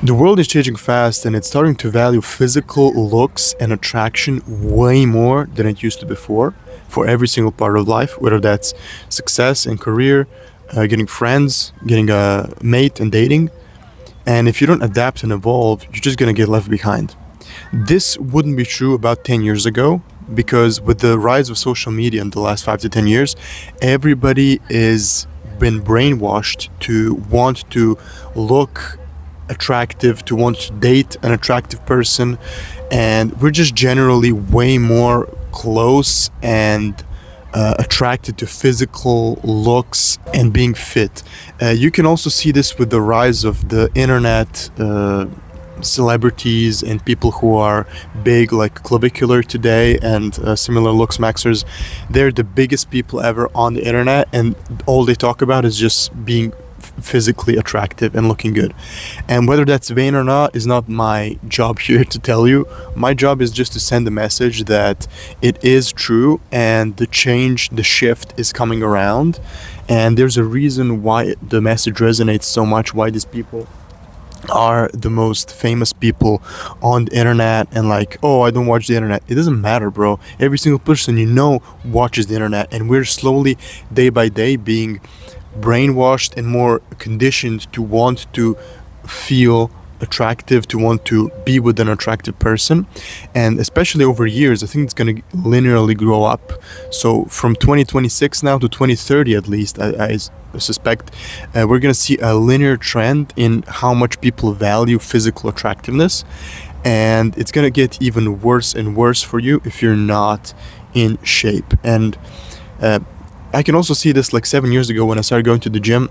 The world is changing fast and it's starting to value physical looks and attraction way more than it used to before for every single part of life, whether that's success and career, getting friends, getting a mate and dating. And if you don't adapt and evolve, you're just going to get left behind. This wouldn't be true about 10 years ago because with the rise of social media in the last 5 to 10 years, everybody is been brainwashed to want to look attractive, to want to date an attractive person, and we're just generally way more close and attracted to physical looks and being fit. You can also see this with the rise of the internet. Celebrities and people who are big like Clavicular today and similar looks maxers, they're the biggest people ever on the internet, and all they talk about is just being physically attractive and looking good. And whether that's vain or not is not my job here to tell you. My job is just to send the message that it is true and the change, the shift is coming around, and there's a reason why the message resonates so much, why these people are the most famous people on the internet. And like, oh, I don't watch the internet. It doesn't matter, bro. Every single person you know watches the internet, and we're slowly, day by day, being brainwashed and more conditioned to want to feel attractive, to want to be with an attractive person. And especially over years, I think it's going to linearly grow up. So from 2026 now to 2030 at least, I suspect we're going to see a linear trend in how much people value physical attractiveness, and it's going to get even worse and worse for you if you're not in shape. And I can also see this like 7 years ago when I started going to the gym.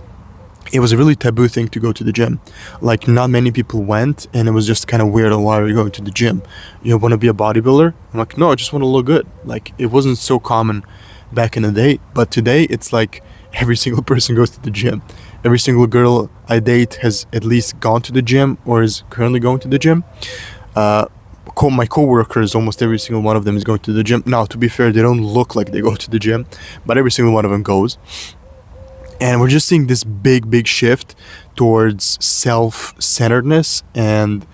It was a really taboo thing to go to the gym. Like, not many people went, and it was just kind of weird. Why are you going to the gym? You want to be a bodybuilder? I'm like, no, I just want to look good. Like, it wasn't so common back in the day, but today it's like every single person goes to the gym. Every single girl I date has at least gone to the gym or is currently going to the gym. My co-workers, almost every single one of them is going to the gym. Now, to be fair, they don't look like they go to the gym, but every single one of them goes. And we're just seeing this big shift towards self-centeredness and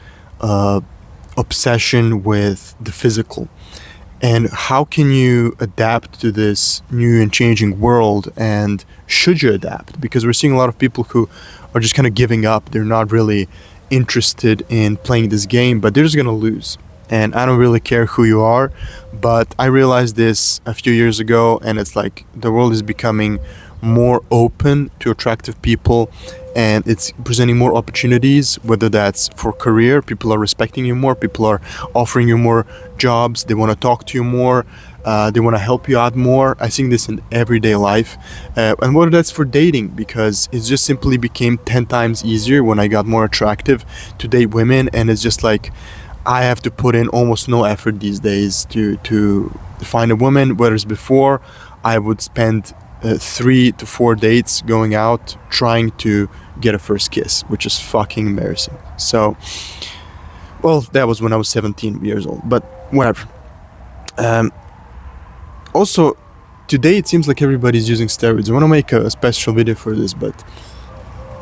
obsession with the physical. And how can you adapt to this new and changing world? And should you adapt? Because we're seeing a lot of people who are just kind of giving up. They're not really interested in playing this game, but they're just going to lose. And I don't really care who you are, but I realized this a few years ago, and it's like the world is becoming more open to attractive people, and it's presenting more opportunities, whether that's for career. People are respecting you more, people are offering you more jobs, they want to talk to you more, they want to help you out more. I think this in everyday life, and whether that's for dating, because it just simply became 10 times easier when I got more attractive to date women. And it's just like I have to put in almost no effort these days to find a woman, whereas before I would spend 3 to 4 dates going out trying to get a first kiss, which is fucking embarrassing. So, well, that was when I was 17 years old, but whatever. Also, today it seems like everybody's using steroids. I want to make a special video for this, but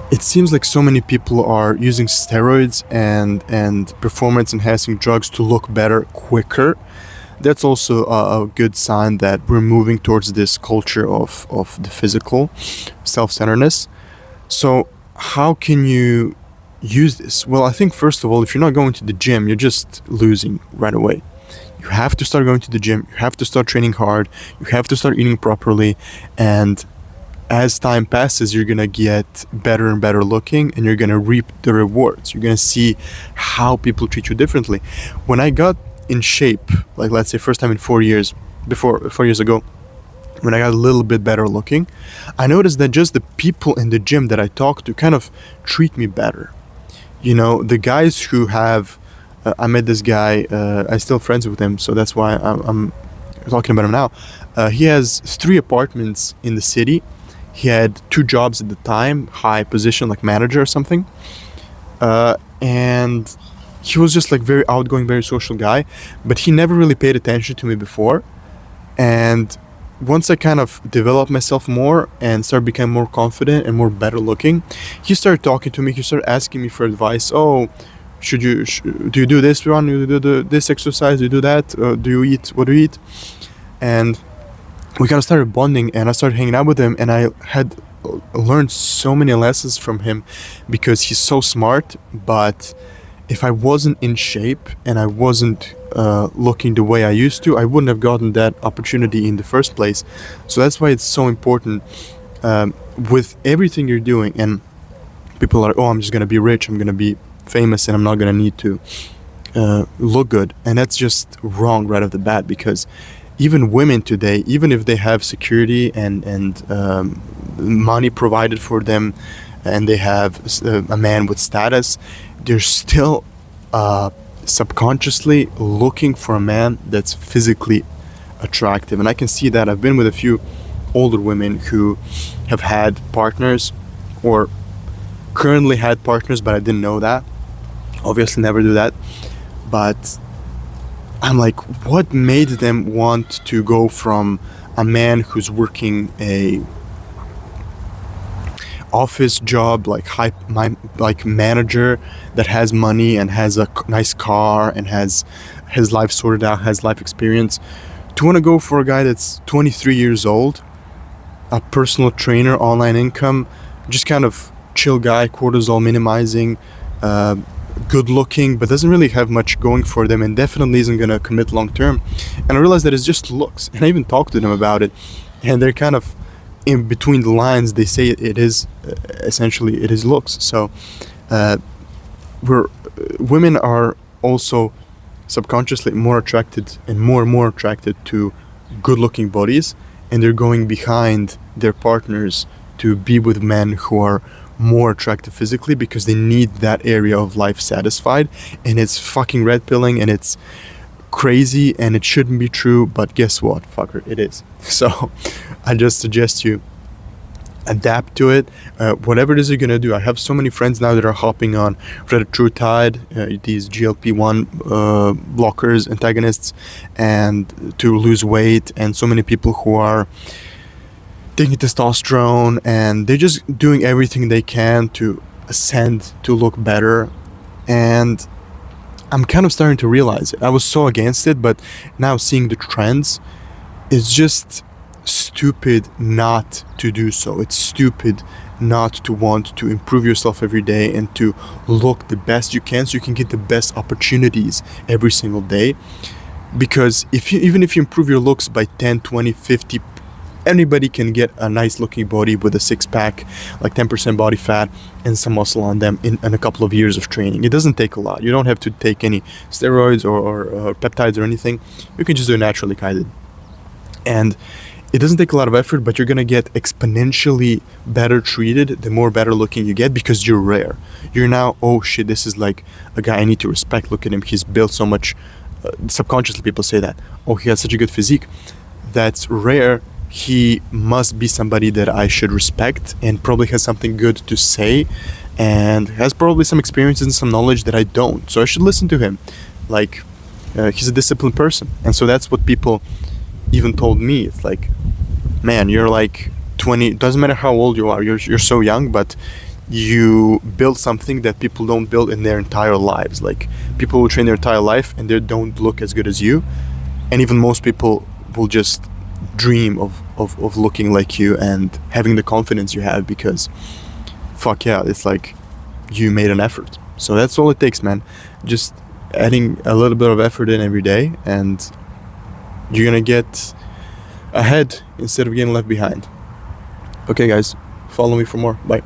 it seems like so many people are using steroids and performance enhancing drugs to look better quicker. That's also a good sign that we're moving towards this culture of the physical self-centeredness. So how can you use this? Well, I think first of all, if you're not going to the gym, you're just losing right away. You have to start going to the gym. You have to start training hard. You have to start eating properly. And as time passes, you're going to get better and better looking, and you're going to reap the rewards. You're going to see how people treat you differently. When I got in shape, like let's say first time in 4 years, before 4 years ago, when I got a little bit better looking, I noticed that just the people in the gym that I talked to kind of treat me better. You know, the guys who have, I met this guy, I'm still friends with him, so that's why I'm talking about him now. He has 3 apartments in the city. He had 2 jobs at the time, high position, like manager or something. And he was just like very outgoing, very social guy, but he never really paid attention to me before. And once I kind of developed myself more and started becoming more confident and more better looking, he started talking to me. He started asking me for advice. Oh, do you do this run? Do you do this exercise? Do you do that? Do you eat? What do you eat? And we kind of started bonding, and I started hanging out with him, and I had learned so many lessons from him because he's so smart. But if I wasn't in shape and I wasn't looking the way I used to, I wouldn't have gotten that opportunity in the first place. So that's why it's so important with everything you're doing. And people are, oh, I'm just gonna be rich, I'm gonna be famous, and I'm not gonna need to look good. And that's just wrong right off the bat, because even women today, even if they have security and money provided for them, and they have a man with status, they're still subconsciously looking for a man that's physically attractive. And I can see that. I've been with a few older women who have had partners, or currently had partners, but I didn't know that. Obviously never do that. But I'm like, what made them want to go from a man who's working a office job, like manager, that has money and has a nice car and has his life sorted out, has life experience, to want to go for a guy that's 23 years old, a personal trainer, online income, just kind of chill guy, cortisol minimizing, good looking, but doesn't really have much going for them, and definitely isn't going to commit long term. And I realized that it's just looks. And I even talked to them about it, and they're kind of in between the lines. They say it is essentially it is looks. So women are also subconsciously more attracted and more attracted to good looking bodies, and they're going behind their partners to be with men who are more attractive physically, because they need that area of life satisfied. And it's fucking red pilling, and it's crazy, and it shouldn't be true, but guess what, fucker, it is. So I just suggest you adapt to it, whatever it is you're gonna do. I have so many friends now that are hopping on retatrutide, these GLP-1 blockers, antagonists, and to lose weight, and so many people who are taking testosterone, and they're just doing everything they can to ascend, to look better. And I'm kind of starting to realize it. I was so against it, but now seeing the trends, it's just stupid not to do so. It's stupid not to want to improve yourself every day and to look the best you can, so you can get the best opportunities every single day. Because even if you improve your looks by 10, 20, 50, anybody can get a nice looking body with a six-pack, like 10% body fat and some muscle on them in a couple of years of training. It doesn't take a lot. You don't have to take any steroids or peptides or anything. You can just do it naturally, kind of. And it doesn't take a lot of effort, but you're gonna get exponentially better treated the more better looking you get, because you're rare. You're now, oh shit, this is like a guy I need to respect. Look at him, he's built so much. Subconsciously people say that, oh, he has such a good physique. That's rare. He must be somebody that I should respect, and probably has something good to say, and has probably some experiences and some knowledge that I don't. So I should listen to him. Like, he's a disciplined person. And so that's what people even told me. It's like, man, you're like 20, doesn't matter how old you are, you're so young, but you build something that people don't build in their entire lives. Like, people will train their entire life and they don't look as good as you. And even most people will just dream of looking like you and having the confidence you have, because fuck yeah, it's like you made an effort. So that's all it takes, man. Just adding a little bit of effort in every day, and you're gonna get ahead instead of getting left behind. Okay guys, follow me for more. Bye.